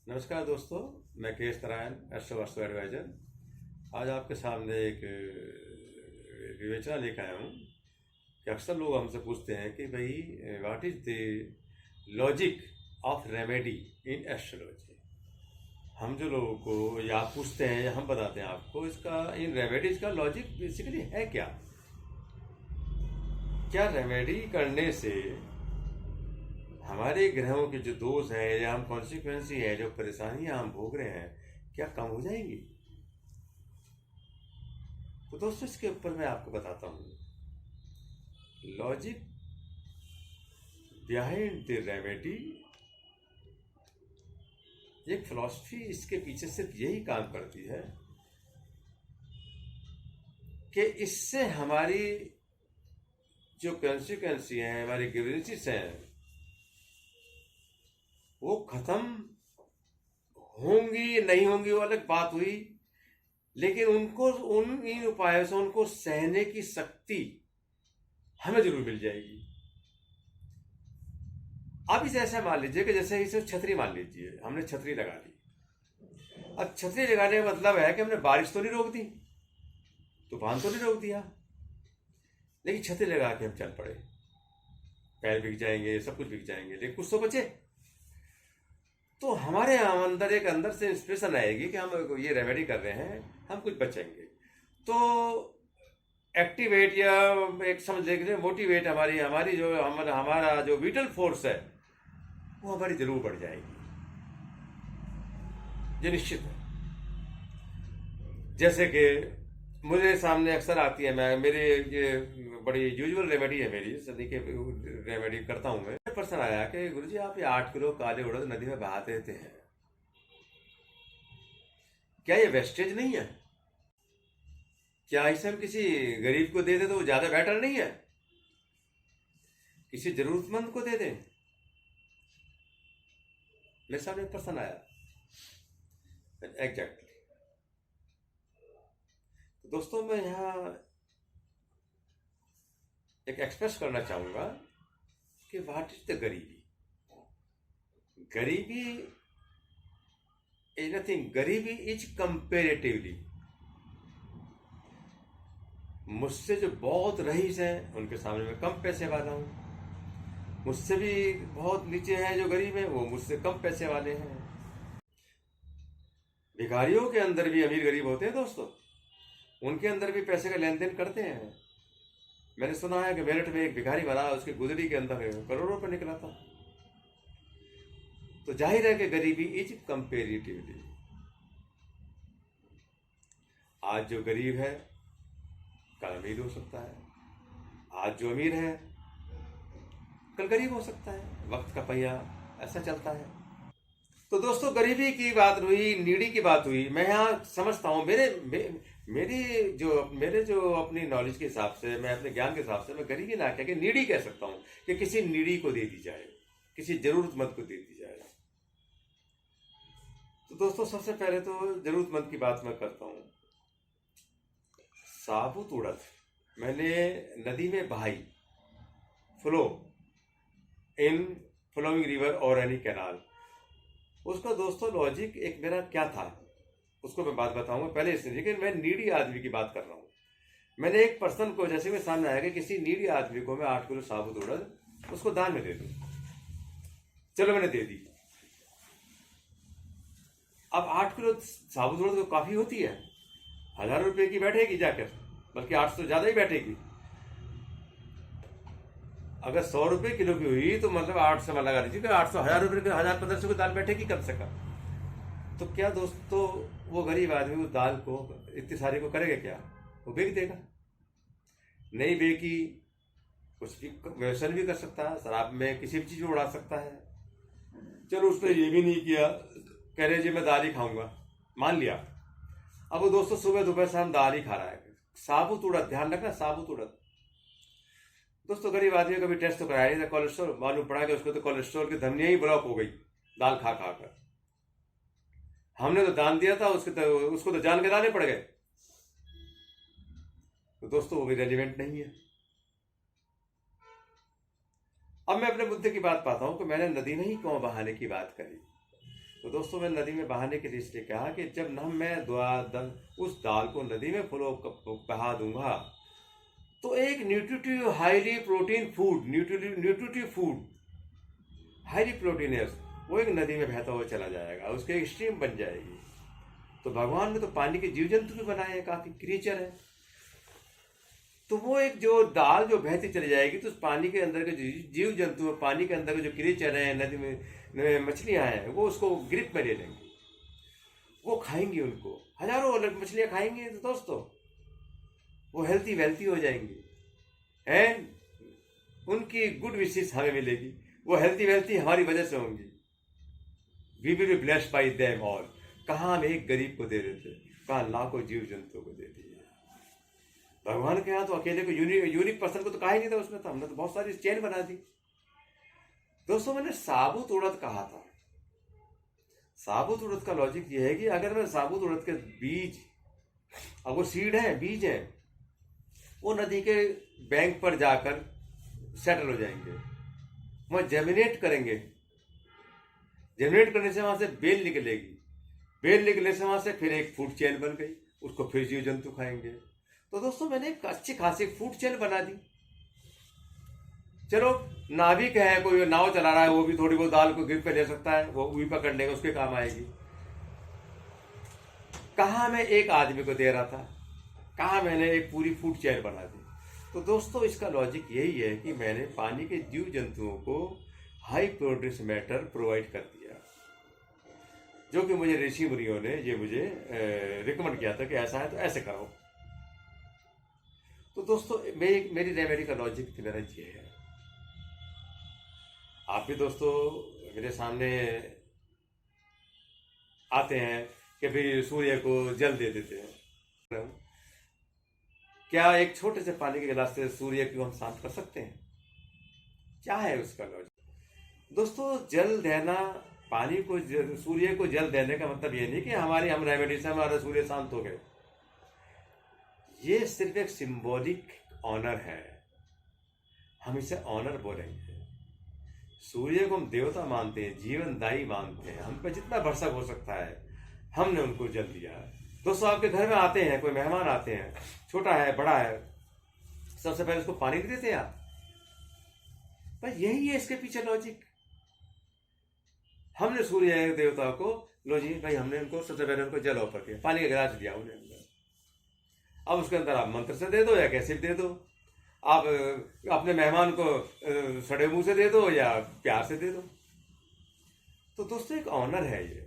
नमस्कार दोस्तों, मैं के एस नारायण, एस्ट्रो एडवाइजर। आज आपके सामने एक विवेचना लेकर आया हूँ कि अक्सर लोग हमसे पूछते हैं कि भाई what is the logic of remedy in astrology. हम जो लोगों को या आप पूछते हैं या हम बताते हैं आपको इसका इन रेमेडीज का लॉजिक बेसिकली है क्या। क्या रेमेडी करने से हमारे ग्रहों के जो दोष हैं या हम कॉन्सिक्वेंसी है, जो परेशानियां हम भोग रहे हैं, क्या कम हो जाएंगी? तो दोस्तों इसके ऊपर मैं आपको बताता हूं लॉजिक बिहाइंड द रेमेडी। एक फिलॉसफी इसके पीछे सिर्फ यही काम करती है कि इससे हमारी जो कॉन्सिक्वेंसी हैं, हमारी ग्रीवेंसेस हैं, वो खत्म होंगी नहीं होंगी वो अलग बात हुई, लेकिन उनको इन उपायों से उनको सहने की शक्ति हमें जरूर मिल जाएगी। आप इसे ऐसा मान लीजिए कि जैसे इसे छतरी मान लीजिए, हमने छतरी लगा ली। अब छतरी लगाने का मतलब है कि हमने बारिश तो नहीं रोक दी, तूफान तो नहीं रोक दिया, लेकिन छतरी लगा के हम चल पड़े। पैर बिक जाएंगे, सब कुछ बिक जाएंगे, लेकिन कुछ तो बचे। तो हमारे अंदर से इंस्पिरेशन आएगी कि हम ये रेमेडी कर रहे हैं, हम कुछ बचेंगे। तो एक्टिवेट या एक समझ लीजिए मोटिवेट हमारी जो हमारा जो विटल फोर्स है वो हमारी जरूर बढ़ जाएगी, ये निश्चित है। जैसे कि मुझे सामने अक्सर आती है, मैं मेरे ये बड़ी यूजुअल रेमेडी है मेरी, सदी के रेमेडी करता हूँ मैं। पर्सन आया कि गुरुजी आप ये 8 किलो काले उड़द नदी में बहा देते हैं, क्या ये वेस्टेज नहीं है? क्या इसे हम किसी गरीब को दे दे तो वो ज्यादा बेटर नहीं है? किसी जरूरतमंद को दे दें? मेरे सामने एक पर्सन आया एग्जैक्टली। तो दोस्तों मैं यहाँ एक एक्सप्रेस करना चाहूंगा कि व्हाट इज द गरीबी। गरीबी इज नथिंग, गरीबी इज कंपेरेटिवली। मुझसे जो बहुत रईस हैं उनके सामने मैं कम पैसे वाला हूं, मुझसे भी बहुत नीचे हैं जो गरीब हैं वो मुझसे कम पैसे वाले हैं। भिखारियों के अंदर भी अमीर गरीब होते हैं दोस्तों, उनके अंदर भी पैसे का लेन देन करते हैं। मैंने सुना है कि मेरठ में एक भिखारी बना, उसकी गुदड़ी के अंदर करोड़ों रुपए निकला था। तो जाहिर है कि गरीबी इज कंपेरेटिवली। आज जो गरीब है कल अमीर हो सकता है, आज जो अमीर है कल गरीब हो सकता है। वक्त का पहिया ऐसा चलता है। तो दोस्तों गरीबी की बात हुई, नीडी की बात हुई। मैं यहाँ समझता हूँ मेरे जो अपनी नॉलेज के हिसाब से, मैं अपने ज्ञान के हिसाब से मैं गरीबी ना कह के नीडी कह सकता हूँ कि किसी नीडी को दे दी जाए, किसी जरूरतमंद को दे दी जाए। तो दोस्तों सबसे पहले तो जरूरतमंद की बात मैं करता हूँ। साबुत उड़द मैंने नदी में बहाई, फ्लो इन फ्लोइंग रिवर और एनी कैनाल। उसका दोस्तों लॉजिक एक मेरा क्या था उसको मैं बात बताऊंगा पहले इसलिए, लेकिन मैं नीडी आदमी की बात कर रहा हूँ। मैंने एक पर्सन को, जैसे मैं सामने आया कि किसी नीडी आदमी को मैं 8 किलो साबुत उड़द उसको दान में दे दूं। चलो मैंने दे दी। अब 8 किलो साबुत उड़द तो काफी होती है, 1000 रुपए की बैठेगी जाकर, बल्कि 800 ज्यादा ही बैठेगी। अगर 100 रुपए किलो की हुई तो मतलब 8 से लगा दीजिए, 800 1000 रुपए के 1000-1500 की दाल बैठेगी कम से कम। तो क्या दोस्तों वो गरीब आदमी उस दाल को इतनी सारी को करेगा क्या? वो बेच देगा। नहीं बेची, कुछ भी व्यसन भी कर सकता है, शराब में किसी भी चीज में उड़ा सकता है। चलो उसने ये भी नहीं किया, कह रहे जी मैं दाल ही खाऊंगा, मान लिया। अब वो दोस्तों सुबह दोपहर शाम दाल ही खा रहा है, साबुत उड़द। ध्यान रखना, साबुत उड़द। दोस्तों गरीब आदमी कभी टेस्ट तो कराया नहीं था कोलेस्ट्रॉल, मालूम पड़ा कि उसको तो कोलेस्ट्रॉल की धमनियां ही ब्लॉक हो गई दाल खा खा कर। हमने तो दान दिया था, उसको तो जान के दाने पड़ गए। तो दोस्तों वो भी रेलिवेंट नहीं है। अब मैं अपने बुद्धि की बात पाता हूं कि मैंने नदी में ही क्यों बहाने की बात करी। तो दोस्तों मैं नदी में बहाने के लिए इसलिए कहा कि जब न मैं उस दाल को नदी में बहा दूंगा तो एक nutritive highly protein food nutritive food highly proteinaceous वो एक नदी में बहता हुआ चला जाएगा, उसकी एक स्ट्रीम बन जाएगी। तो भगवान ने तो पानी के जीव जंतु भी बनाए हैं, काफी क्रिएचर है। तो वो एक जो दाल जो बहती चली जाएगी तो उस पानी के अंदर के जीव जंतु, पानी के अंदर के जो क्रिएचर हैं, नदी में मछलियां हैं, वो उसको ग्रिप में ले लेंगी, वो खाएंगी, उनको हजारों अलग मछलियां खाएंगी। तो दोस्तों वो हेल्थी वेल्थी हो जाएंगी एंड उनकी गुड विशेस हमें मिलेगी, वो हेल्थी वेल्थी हमारी वजह से होंगी। We will be blessed by them all. कहाँ हम एक गरीब को दे देते, कहाँ लाखों जीव जंतुओं को दे दिए। भगवान के यहाँ तो अकेले को यूनिक पर्सन को तो कहा ही नहीं था उसमें, तो हमने तो बहुत सारी चेन बना दी। दोस्तों मैंने साबुत उड़द कहा था। साबुत उड़द का लॉजिक ये है कि अगर मैं साबुत उड़द के बीज, अब वो सीड है, बीज है, वो नदी के बैंक पर जाकर सेटल हो जाएंगे, वहां जेमिनेट करेंगे, जेमिनेट करने से वहां से बेल निकलेगी, बेल निकलने से वहां से फिर एक फूड चेन बन गई, उसको फिर जीव जंतु खाएंगे। तो दोस्तों मैंने एक अच्छी खासी फूड चेन बना दी। चलो नाविक है, कोई नाव चला रहा है, वो भी थोड़ी बहुत दाल को गिर पे ले सकता है, वो भी पकड़ लेगा, उसके काम आएगी। कहाँ मैं एक आदमी को दे रहा था, कहाँ मैंने एक पूरी फूड चेन बना दी। तो दोस्तों इसका लॉजिक यही है कि मैंने पानी के जीव जंतुओं को हाई प्रोटीन मैटर प्रोवाइड कर दिया, जो कि मुझे ऋषि मुनियों ने ये मुझे रिकमेंड किया था कि ऐसा है तो ऐसे करो। तो दोस्तों मेरी रेमेडी का लॉजिक मेरा ये है। आप भी दोस्तों मेरे सामने आते हैं कि फिर सूर्य को जल दे देते हैं, क्या एक छोटे से पानी के गिलास से सूर्य को हम शांत कर सकते हैं? क्या है उसका लॉजिक? दोस्तों जल देना, पानी को सूर्य को जल देने का मतलब ये नहीं कि हम रेमेडी से हमारा सूर्य शांत हो गए। ये सिर्फ एक सिंबॉलिक ऑनर है, हम इसे ऑनर बोलेंगे। सूर्य को हम देवता मानते हैं, जीवनदायी मानते हैं, हम पे जितना भरोसा हो सकता है हमने उनको जल दिया है। दोस्तों आपके घर में आते हैं, कोई मेहमान आते हैं, छोटा है बड़ा है, सबसे पहले उसको पानी नहीं देते आप? पर यही है इसके पीछे लॉजिक। हमने सूर्य देवता को, लो जी भाई, हमने उनको सबसे पहले उनको जल ऑफर किया, पानी का गिलास दिया उन्हें। अब उसके अंदर आप मंत्र से दे दो या कैसे भी दे दो, आप अपने मेहमान को सड़े मुंह से दे दो या प्यार से दे दो। तो दोस्तों एक ऑनर है, ये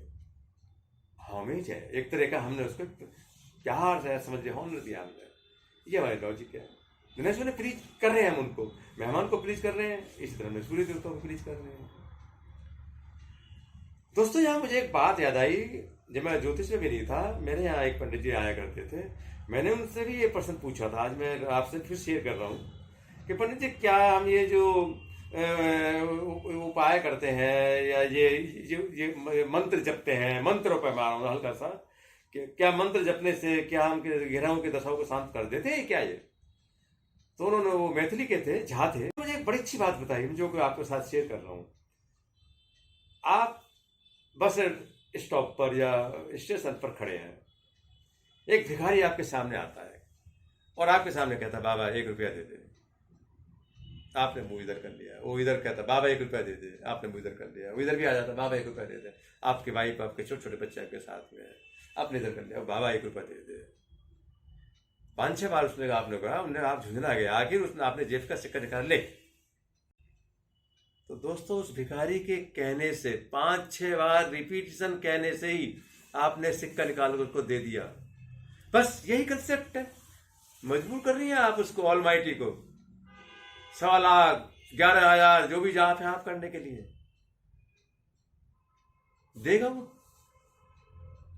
होमेज है एक तरह का, हमने उसको प्यार से समझ लिया, ऑनर दिया हमने। ये हमारी लॉजिक है। दिनेश ने प्लीज कर रहे हैं, हम उनको मेहमान को प्लीज कर रहे हैं, इसी तरह हम सूर्य देवता को प्लीज कर रहे हैं। दोस्तों यहाँ मुझे एक बात याद आई, जब मैं ज्योतिष में भी नहीं था, मेरे यहाँ एक पंडित जी आया करते थे, मैंने उनसे भी ये प्रश्न पूछा था, आज मैं आपसे फिर शेयर कर रहा हूँ कि पंडित जी क्या हम ये जो उपाय करते हैं या ये मंत्र जपते हैं, मंत्रों पर मारा हूँ हल्का सा, कि क्या मंत्र जपने से क्या हम ग्रहों की दशाओं को शांत कर देते हैं क्या ये? तो उन्होंने, वो मैथिली के थे, झा थे, मुझे एक बड़ी अच्छी बात बताई जो कि आपके साथ शेयर कर रहा हूँ। आप बस स्टॉप पर या स्टेशन पर खड़े हैं, एक भिखारी आपके सामने आता है और आपके सामने कहता है बाबा 1 रुपया दे दे। आपने मुंह इधर कर लिया, वो इधर कहता बाबा 1 रुपया दे दे, आपने मुंह इधर कर लिया, वो इधर भी आ जाता बाबा 1 रुपया दे दे। आपकी वाइफ, आपके छोटे छोटे बच्चे आपके साथ में है, आपने इधर कर लिया, बाबा 1 रुपया दे दे। 5-6 बार उसने आपने कहा, उन्हें आप झुंझुना गया, आखिर उसने आपने जेब का सिक्का निकाल ले। तो दोस्तों उस भिखारी के कहने से, 5-6 बार रिपीटिशन कहने से ही आपने सिक्का निकाल कर उसको दे दिया। बस यही कंसेप्ट है, मजबूर कर रही है आप उसको, ऑलमाइटी को 1.25 लाख 11,000 जो भी जाप है आप करने के लिए देगा वो,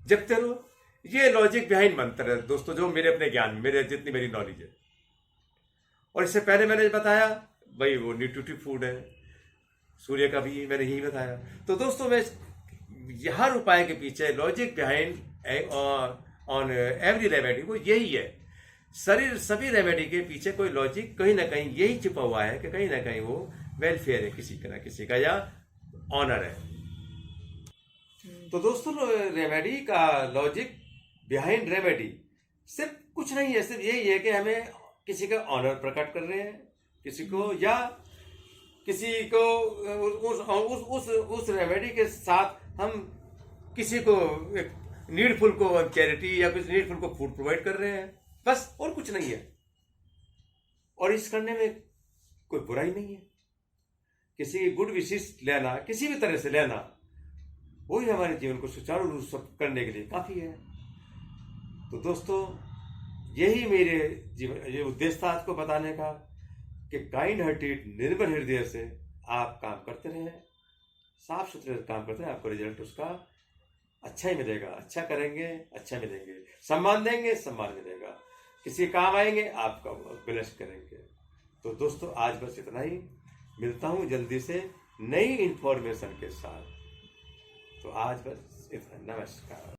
जपते रहो। ये लॉजिक बिहाइंड मंत्र है दोस्तों, जो मेरे अपने ज्ञान में, मेरे जितनी मेरी नॉलेज है। और इससे पहले मैंने बताया भाई वो न्यूट्रिटिव फूड है, सूर्य का भी मैंने यही बताया। तो दोस्तों मैं हर उपाय के पीछे logic behind on every remedy वो यही है। सभी रेमेडी के पीछे कोई लॉजिक कहीं ना कहीं यही छिपा हुआ है कि कहीं ना कहीं वो वेलफेयर है किसी का ना किसी का, या ऑनर है। तो दोस्तों रेमेडी का लॉजिक बिहाइंड रेमेडी सिर्फ कुछ नहीं है, सिर्फ यही है कि हमें किसी का ऑनर प्रकट कर रहे हैं, किसी को या किसी को उस रेमेडी के साथ हम किसी को नीडफुल को चैरिटी या किसी नीडफुल को फूड प्रोवाइड कर रहे हैं, बस, और कुछ नहीं है। और इस करने में कोई बुराई नहीं है। किसी की गुड विशेस लेना, किसी भी तरह से लेना, वही हमारे जीवन को सुचारू रूप से करने के लिए काफी है। तो दोस्तों यही मेरे जीवन ये उद्देश्य था आपको बताने का कि काइंड हार्टेड निर्मल हृदय से आप काम करते रहें, साफ सुथरे काम करते रहें, आपको रिजल्ट उसका अच्छा ही मिलेगा। अच्छा करेंगे, अच्छा मिलेंगे, सम्मान देंगे, सम्मान मिलेगा, किसी काम आएंगे, आपका ब्लेस करेंगे। तो दोस्तों आज बस इतना ही, मिलता हूं जल्दी से नई इंफॉर्मेशन के साथ। तो आज बस इतना, नमस्कार।